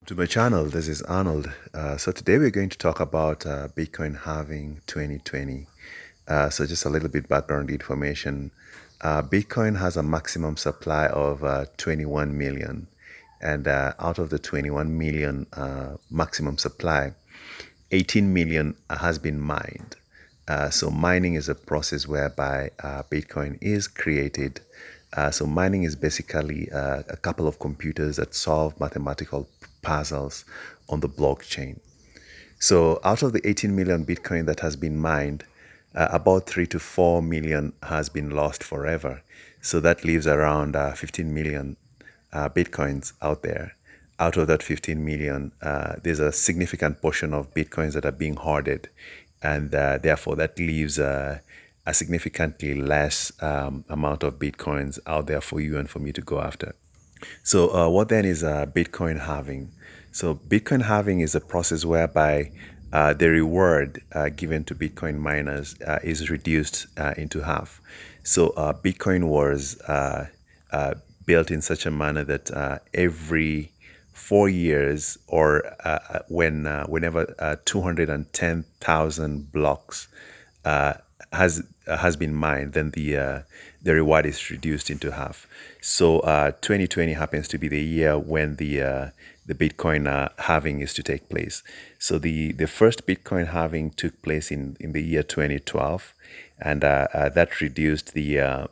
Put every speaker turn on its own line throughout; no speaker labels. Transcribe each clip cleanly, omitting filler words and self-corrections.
To my channel. This is Arnold. So today we're going to talk about Bitcoin halving 2020. So just a little bit background information. Bitcoin has a maximum supply of 21 million, and out of the 21 million maximum supply, 18 million has been mined. So mining is a process whereby Bitcoin is created. So mining is basically a couple of computers that solve mathematical puzzles on the blockchain. So out of the 18 million Bitcoin that has been mined, about 3 to 4 million has been lost forever. So that leaves around 15 million Bitcoins out there. Out of that 15 million, there's a significant portion of Bitcoins that are being hoarded. And therefore, that leaves a significantly less amount of Bitcoins out there for you and for me to go after. So, what then is Bitcoin halving? So, Bitcoin halving is a process whereby the reward given to Bitcoin miners is reduced into half. So, Bitcoin was built in such a manner that every 4 years, or whenever 210,000 blocks uh, has been mined, then the reward is reduced into half. So 2020 happens to be the year when the Bitcoin halving is to take place. So the first Bitcoin halving took place in the year 2012, and that reduced the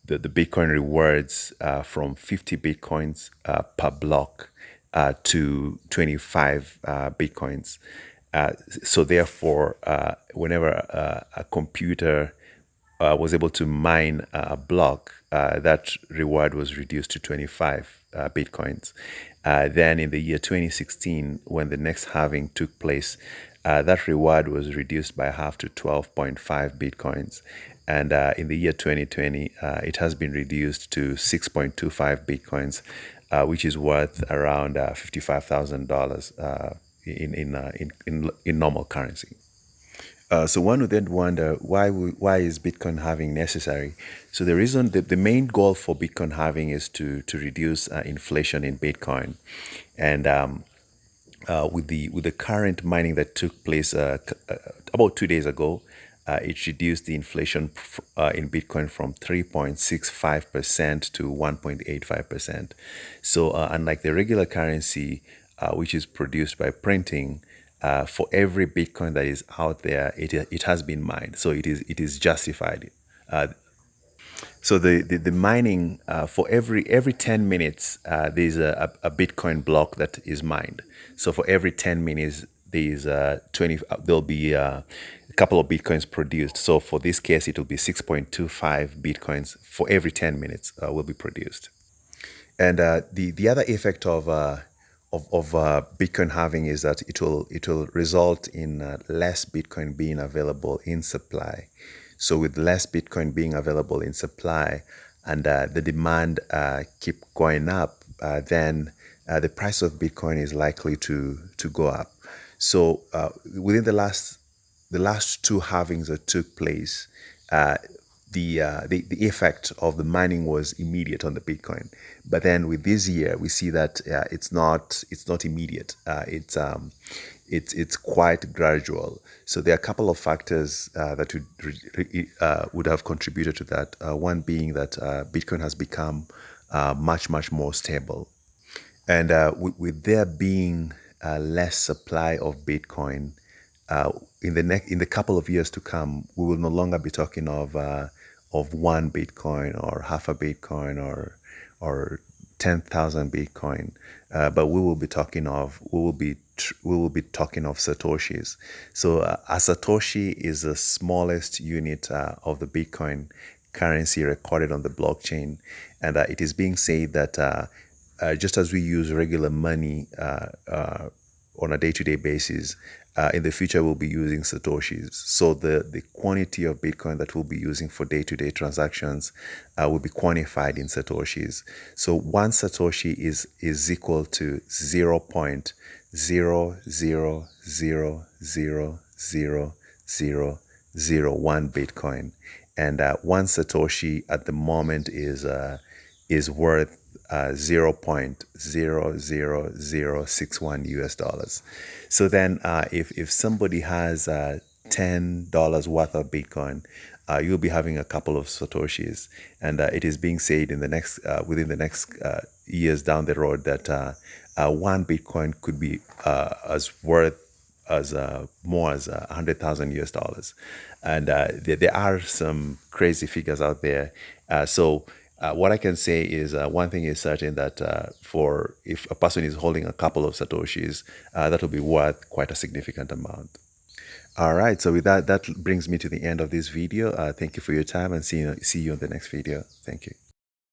Bitcoin rewards from 50 Bitcoins per block to 25 Bitcoins. So therefore, whenever a computer was able to mine a block, that reward was reduced to 25 Bitcoins. Then in the year 2016, when the next halving took place, that reward was reduced by half to 12.5 Bitcoins. And in the year 2020, it has been reduced to 6.25 Bitcoins, which is worth around $55,000 in normal currency. So one would then wonder why is Bitcoin halving necessary? So the reason that the main goal for Bitcoin halving is to reduce inflation in Bitcoin, and with the current mining that took place about 2 days ago, it reduced the inflation in Bitcoin from 3.65% to 1.85%. So unlike the regular currency, which is produced by printing, for every Bitcoin that is out there, it has been mined, so it is justified. So the mining for every 10 minutes, there's a Bitcoin block that is mined. So for every 10 minutes, there's 20. There'll be a couple of Bitcoins produced. So for this case, it will be 6.25 Bitcoins for every 10 minutes will be produced. And the other effect of Bitcoin halving is that it will result in less Bitcoin being available in supply. So with less Bitcoin being available in supply, and the demand keep going up, then the price of Bitcoin is likely to go up. So within the last two halvings that took place, uh, the effect of the mining was immediate on the Bitcoin. But then with this year, we see that it's not immediate. It's quite gradual. So there are a couple of factors that would have contributed to that. One being that Bitcoin has become much more stable. And with there being less supply of Bitcoin, in the couple of years to come, we will no longer be talking of one Bitcoin or half a Bitcoin or 10,000 Bitcoin, but we will be talking of satoshis. So a satoshi is the smallest unit of the Bitcoin currency recorded on the blockchain, and it is being said that just as we use regular money on a day-to-day basis, in the future we'll be using satoshis. So the quantity of Bitcoin that we'll be using for day-to-day transactions will be quantified in satoshis. So one satoshi is equal to 0.00000001 Bitcoin, and one satoshi at the moment is worth 0.00061 US dollars. So then if somebody has $10 worth of Bitcoin, you'll be having a couple of Satoshis. And it is being said in the next within the next years down the road that one Bitcoin could be as worth as more as 100,000 US dollars. And there are some crazy figures out there. What I can say is one thing is certain that for if a person is holding a couple of Satoshis, that will be worth quite a significant amount. All right, so with that, that brings me to the end of this video. Thank you for your time and see you on the next video. Thank you.